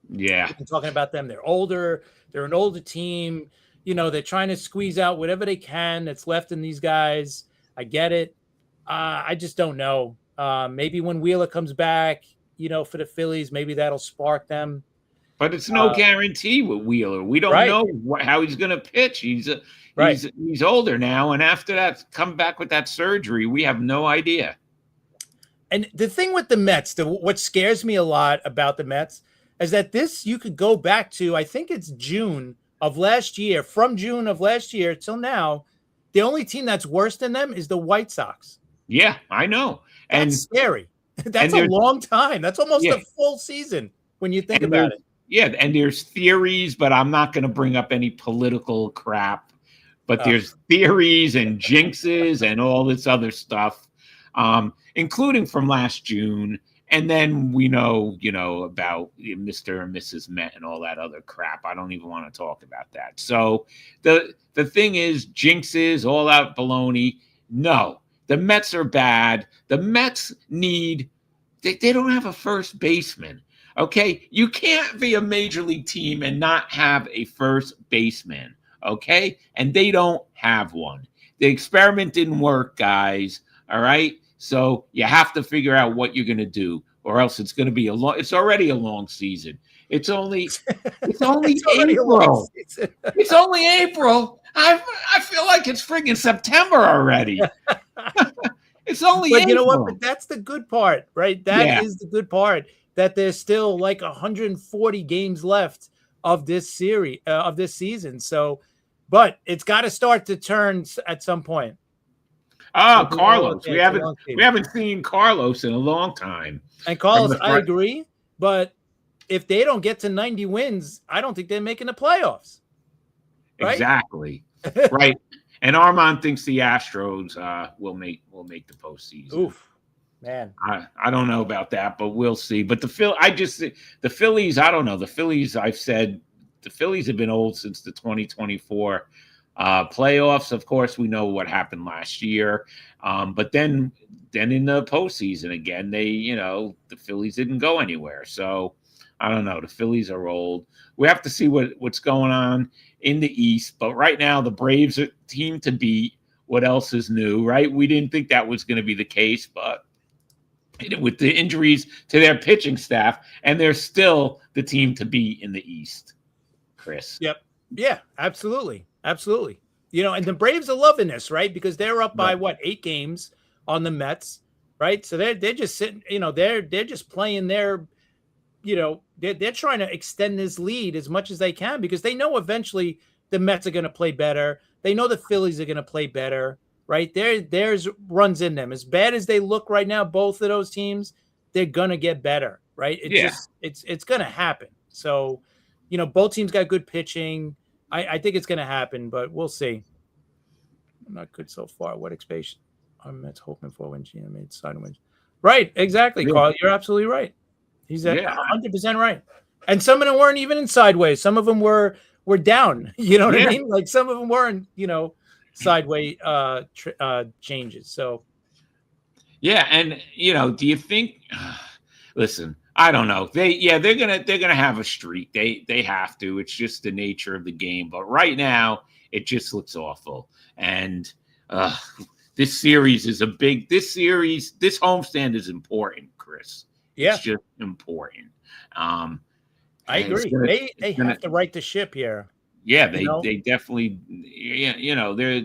Yeah, we've been talking about them. They're older. They're an older team. They're trying to squeeze out whatever they can that's left in these guys. I get it. I just don't know. Maybe when Wheeler comes back, for the Phillies, maybe that'll spark them. But it's no guarantee with Wheeler. We don't know how he's going to pitch. He's older now, and after that, come back with that surgery, we have no idea. And the thing with the Mets, what scares me a lot about the Mets is that you could go back to, I think it's June of last year. From June of last year till now, the only team that's worse than them is the White Sox. Yeah, I know. That's scary. That's a long time. That's almost a full season when you think about it. Yeah, and there's theories, but I'm not going to bring up any political crap. But there's theories and jinxes and all this other stuff. Including from last June. And then we know, about Mr. and Mrs. Met and all that other crap. I don't even want to talk about that. So the thing is, jinxes, all out baloney. No, the Mets are bad. The Mets they don't have a first baseman. Okay? You can't be a major league team and not have a first baseman. Okay? And they don't have one. The experiment didn't work, guys. All right? So you have to figure out what you're going to do, or else it's going to be it's already a long season. It's only April. It's only April. I feel like it's friggin' September already. It's only April. You know what? But that's the good part, right? That is the good part, that there's still like 140 games left of this series, of this season. So, but it's got to start to turn at some point. Oh, Carlos. We haven't seen Carlos in a long time. And Carlos, I agree. But if they don't get to 90 wins, I don't think they're making the playoffs. Right? Exactly. Right. And Armand thinks the Astros will make the postseason. Oof, man. I don't know about that, but we'll see. But the Phillies, I don't know. The Phillies, I've said, the Phillies have been old since the 2024 playoffs. Of course, we know what happened last year, but then in the postseason again, the Phillies didn't go anywhere. So I don't know. The Phillies are old. We have to see what's going on in the East. But right now, the Braves are team to beat. What else is new, right? We didn't think that was going to be the case, but with the injuries to their pitching staff, and they're still the team to beat in the East, Chris. Yep. Yeah, absolutely. Absolutely. And the Braves are loving this, right? Because they're up by 8 games on the Mets, right? So they're just sitting, they're just playing their, they're trying to extend this lead as much as they can because they know eventually the Mets are going to play better. They know the Phillies are going to play better, right? There's runs in them. As bad as they look right now, both of those teams, they're going to get better, right? It's going to happen. So, both teams got good pitching. I think it's going to happen, but we'll see. I'm not good so far. What expansion are Mets hoping for when GM made sideways? Right, exactly, yeah. Carl. You're absolutely right. He's 100% right. And some of them weren't even in sideways. Some of them were down. You know what I mean? Like some of them weren't, sideways changes. So, yeah, and do you think? Listen, I don't know. They're gonna have a streak. They have to. It's just the nature of the game. But right now, it just looks awful. And this series is this homestand is important, Chris. Yeah. It's just important. I agree. They have to right the ship here. Yeah, they definitely,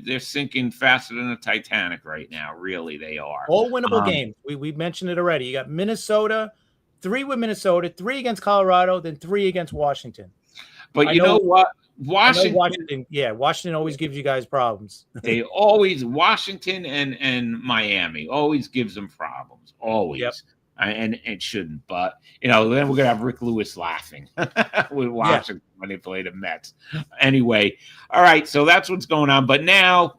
they're sinking faster than the Titanic right now. Really, they are. All winnable games. We mentioned it already. You got Minnesota, 3 with Minnesota, 3 against Colorado, then 3 against Washington. But you know what? Washington always gives you guys problems. Washington and Miami always gives them problems. Always. Yep. And it shouldn't, but then we're gonna have Rick Lewis laughing with Washington when they play the Mets. Anyway, all right, so that's what's going on. But now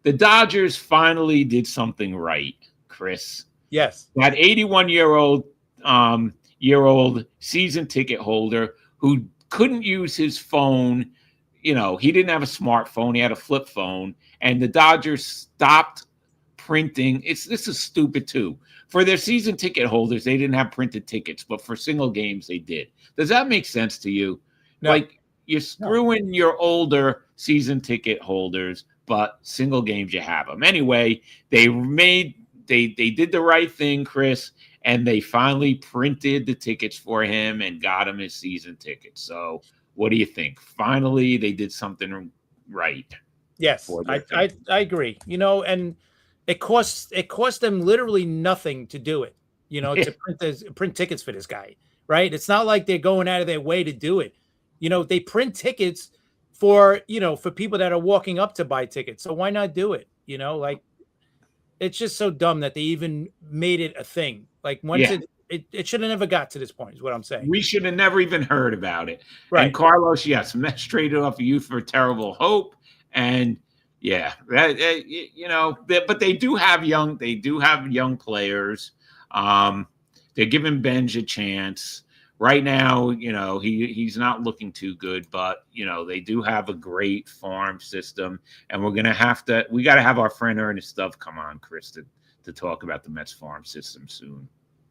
the Dodgers finally did something right, Chris. Yes, that 81-year-old season ticket holder who couldn't use his phone. He didn't have a smartphone; he had a flip phone, and the Dodgers stopped printing. This is stupid too. For their season ticket holders, they didn't have printed tickets, but for single games, they did. Does that make sense to you? No. Like you're screwing your older season ticket holders, but single games you have them. Anyway, they did the right thing, Chris, and they finally printed the tickets for him and got him his season tickets. So what do you think? Finally, they did something right. Yes, I agree. And it cost them literally nothing to do it, to print tickets for this guy, right? It's not like they're going out of their way to do it. They print tickets for people that are walking up to buy tickets. So why not do it? It's just so dumb that they even made it a thing. Like once it should have never got to this point is what I'm saying. We should have never even heard about it. Right. And Carlos, yes, Mets traded off Youth for Terrible Hope. And yeah, but they do have young players. They're giving Benj a chance. Right now, he's not looking too good, but they do have a great farm system, and we got to have our friend Ernest Stuff come on, Chris, to talk about the Mets farm system soon.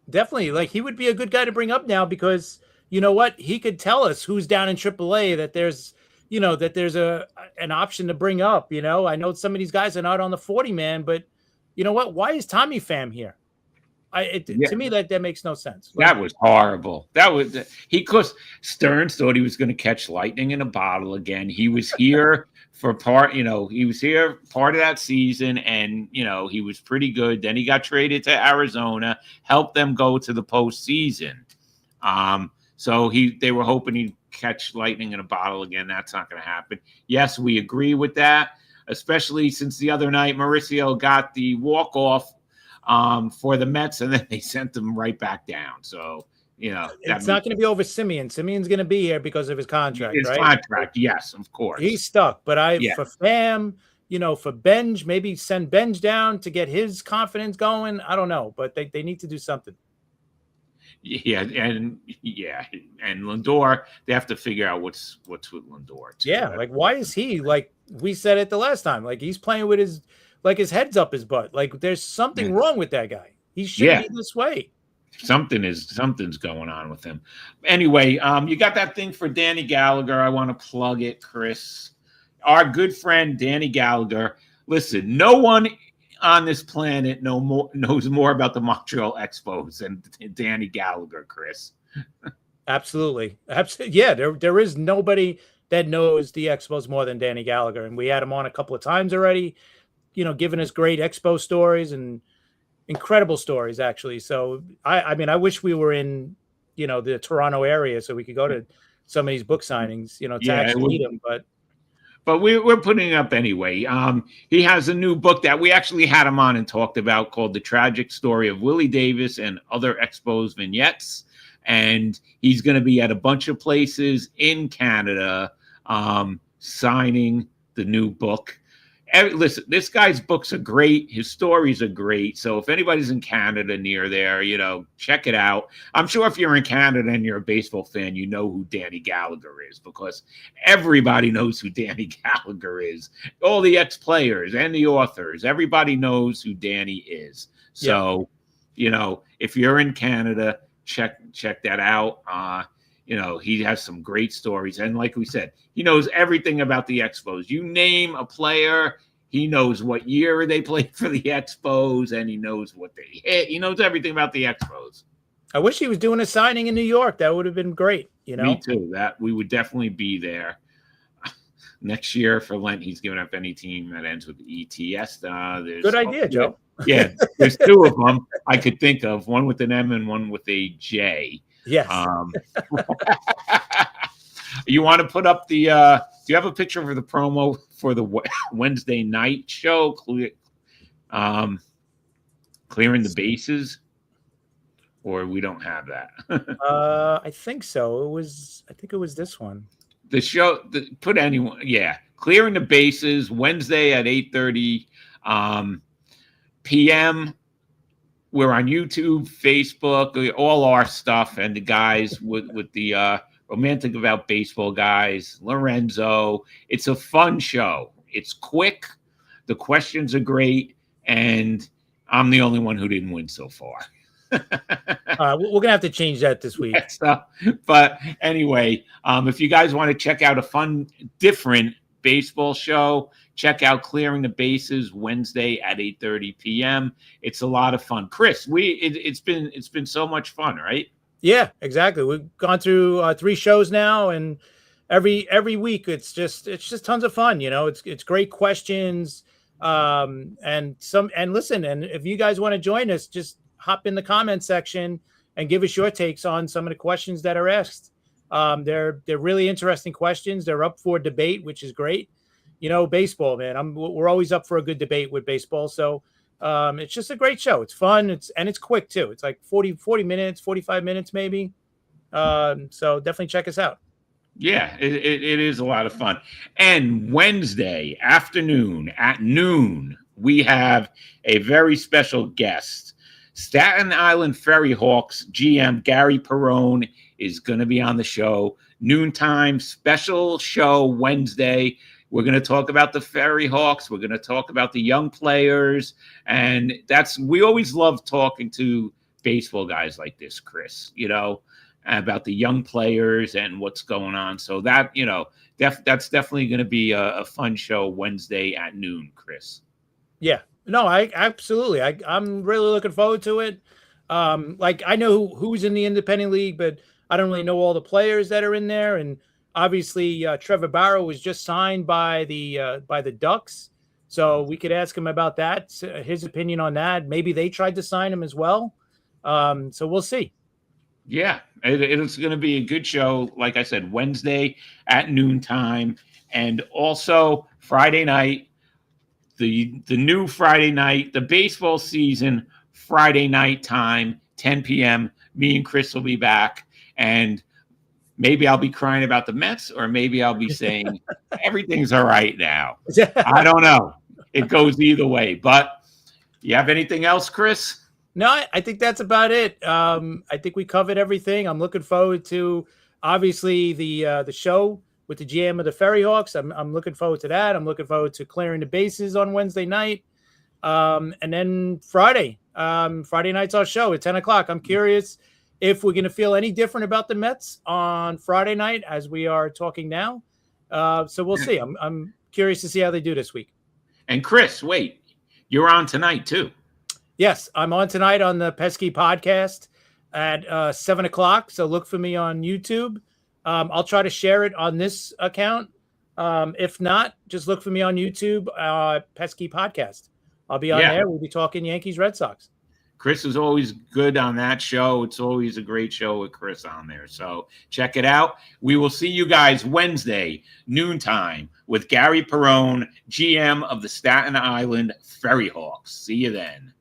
Definitely, like he would be a good guy to bring up now because you know what, he could tell us who's down in AAA that there's an option to bring up. I know some of these guys are not on the 40-man, but you know what? Why is Tommy Pham here? To me, that makes no sense. That was horrible. Because Stearns thought he was going to catch lightning in a bottle again. He was here for part of that season, and he was pretty good. Then he got traded to Arizona, helped them go to the postseason. So they were hoping he'd catch lightning in a bottle again. That's not going to happen. Yes, we agree with that, especially since the other night Mauricio got the walk-off for the Mets, and then they sent him right back down. So, it's not going to be over Simeon. Simeon's going to be here because of his contract, his contract, yes, of course. He's stuck. But for Pham, for Benj, maybe send Benj down to get his confidence going. I don't know, but they need to do something. Yeah, and Lindor, they have to figure out what's with Lindor too. Yeah, like why is he, like we said it the last time, like he's playing with his head's up his butt. Like there's something wrong with that guy. He shouldn't be this way. Something's going on with him. Anyway, you got that thing for Danny Gallagher. I want to plug it, Chris. Our good friend Danny Gallagher. Listen, no one on this planet knows more about the Montreal Expos than Danny Gallagher, Chris. Absolutely. Yeah, there is nobody that knows the Expos more than Danny Gallagher, and we had him on a couple of times already, giving us great Expo stories and incredible stories, actually. So I mean, I wish we were in, the Toronto area so we could go to some of these book signings, to actually meet him. But we're putting it up anyway. He has a new book that we actually had him on and talked about called The Tragic Story of Willie Davis and Other Expos Vignettes. And he's going to be at a bunch of places in Canada signing the new book. Listen, this guy's books are great. His stories are great. So if anybody's in Canada near there, check it out. I'm sure if you're in Canada and you're a baseball fan, you know who Danny Gallagher is, because everybody knows who Danny Gallagher is. All the ex-players and the authors, everybody knows who Danny is. So, if you're in Canada, check that out. He has some great stories. And like we said, he knows everything about the Expos. You name a player, he knows what year they played for the Expos, and he knows what they hit. He knows everything about the Expos. I wish he was doing a signing in New York. That would have been great. Me too. That we would definitely be there. Next year for Lent, he's giving up any team that ends with ETS. Good idea, Joe. Yeah, there's two of them I could think of, one with an M and one with a J. Yes. You want to put up the do you have a picture for the promo for the Wednesday night show, clearing the bases, or we don't have that? I think so. I think it was this one. The show, put anyone, clearing the bases, Wednesday at 8:30 p.m. We're on YouTube, Facebook, all our stuff, and the guys with the Romantic About Baseball guys, Lorenzo. It's a fun show. It's quick. The questions are great, and I'm the only one who didn't win so far. We're gonna have to change that this week. But anyway, if you guys want to check out a fun, different baseball show, check out Clearing the Bases Wednesday at 8:30 p.m. It's a lot of fun. Chris, it's been so much fun, right? Yeah, exactly. We've gone through 3 shows now, and every week it's just tons of fun. It's great questions, and listen. And if you guys want to join us, just hop in the comment section and give us your takes on some of the questions that are asked. They're really interesting questions. They're up for debate, which is great. Baseball, man. We're always up for a good debate with baseball. So it's just a great show. It's fun. It's quick too. It's like 40 minutes, 45 minutes maybe. So definitely check us out. Yeah, it is a lot of fun. And Wednesday afternoon at noon, we have a very special guest. Staten Island Ferry Hawks GM Gary Perrone is going to be on the show. Noontime special show Wednesday. We're going to talk about the Ferry Hawks. We're going to talk about the young players. And we always love talking to baseball guys like this, Chris, about the young players and what's going on. So that, that's definitely going to be a fun show Wednesday at noon, Chris. Yeah. No, absolutely. I'm really looking forward to it. I know who's in the independent league, but I don't really know all the players that are in there. And obviously, Trevor Barrow was just signed by the Ducks, so we could ask him about that, his opinion on that. Maybe they tried to sign him as well. So we'll see. Yeah, it's going to be a good show. Like I said, Wednesday at noontime, and also Friday night. The new Friday night, the baseball season, Friday night time, 10 p.m. Me and Chris will be back. And maybe I'll be crying about the Mets, or maybe I'll be saying everything's all right now. I don't know. It goes either way. But you have anything else, Chris? No, I think that's about it. I think we covered everything. I'm looking forward to obviously the show with the GM of the Ferry Hawks. I'm looking forward to that. I'm looking forward to clearing the bases on Wednesday night. And then Friday night's our show at 10 o'clock. I'm curious if we're going to feel any different about the Mets on Friday night as we are talking now. So we'll see. I'm curious to see how they do this week. And Chris, wait, you're on tonight too. Yes, I'm on tonight on the Pesky podcast at 7 o'clock. So look for me on YouTube. I'll try to share it on this account. If not, just look for me on YouTube, Pesky podcast. I'll be on there. We'll be talking Yankees, Red Sox. Chris is always good on that show. It's always a great show with Chris on there. So check it out. We will see you guys Wednesday, noontime, with Gary Perrone, GM of the Staten Island Ferry Hawks. See you then.